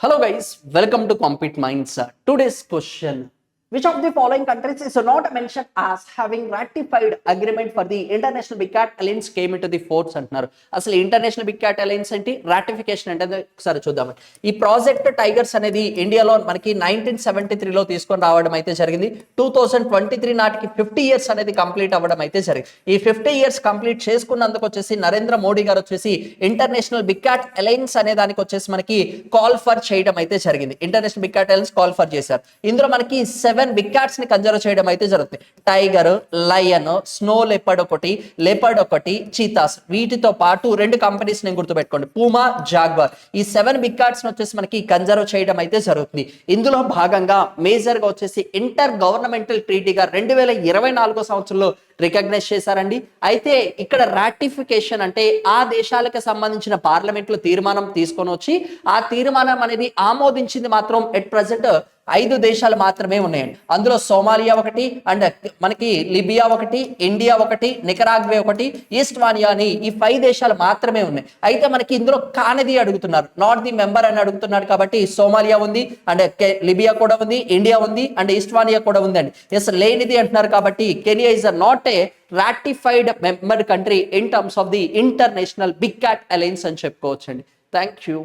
Hello guys, welcome to Compete Minds. Today's question: which of the following countries is not mentioned as having ratified agreement for the International Big Cat Alliance came into the force అంటున్నారు. అసలు international big cat alliance ఏంటి, ratification అంటే ఒకసారి చూద్దాం. ఈ project tigers అనేది ఇండియాలో మనకి 1973లో తీసుకొని రావడం అయితే జరిగింది. 2023 నాటికి 50 ఇయర్స్ అనేది కంప్లీట్ అవ్వడం అయితే జరిగింది. ఈ 50 ఇయర్స్ కంప్లీట్ చేసుకున్నందుకు వచ్చేసి నరేంద్ర మోడీ గారు వచ్చేసి ఇంటర్నేషనల్ బిగ్ క్యాట్ అలయన్స్ అనే దానికి వచ్చేసి మనకి కాల్ ఫర్ చేయడం అయితే జరిగింది. International big cat alliance call for చేశారు. ఇందులో మనకి 7 బిగ్ క్యాట్స్ ని కన్జర్వ్ చేయడం అయితే జరుగుతుంది. టైగర్, లయన్, స్నో లెపర్డ్ ఒకటి, చీతాస్. వీటితో పాటు 2 కంపెనీస్ నేను గుర్తుపెట్టుకోండి, పూమా, జాగ్వార్. ఈ 7 బిగ్ క్యాట్స్ వచ్చేసి మనకి కన్జర్వ్ చేయడం అయితే జరుగుతుంది. ఇందులో భాగంగా మేజర్ గా వచ్చేసి ఇంటర్ గవర్నమెంటల్ ట్రీటీగా 2024 సంవత్సరంలో రికగ్నైజ్ చేశారండి. అయితే ఇక్కడ రాటిఫికేషన్ అంటే ఆ దేశాలకు సంబంధించిన పార్లమెంట్లో తీర్మానం తీసుకొని వచ్చి ఆ తీర్మానం అనేది ఆమోదించింది మాత్రం ఎట్ ప్రెసెంట్ 5 దేశాలు మాత్రమే ఉన్నాయండి. అందులో సోమాలియా ఒకటి, అండ్ మనకి లిబియా ఒకటి, ఇండియా ఒకటి, నికరాగ్వే ఒకటి, ఈస్ట్ వానియా అని ఈ 5 దేశాలు మాత్రమే ఉన్నాయి. అయితే మనకి ఇందులో కానిది అడుగుతున్నారు, నాట్ ది మెంబర్ అని అడుగుతున్నారు. కాబట్టి సోమాలియా ఉంది, అండ్ లిబియా కూడా ఉంది, ఇండియా ఉంది, అండ్ ఈస్ట్ వానియా కూడా ఉందండి. ఎస్, లేనిది అంటున్నారు. కాబట్టి Kenya is not a ratified member country in terms of the international big cat alliance అని చెప్పుకోవచ్చండి. Thank you.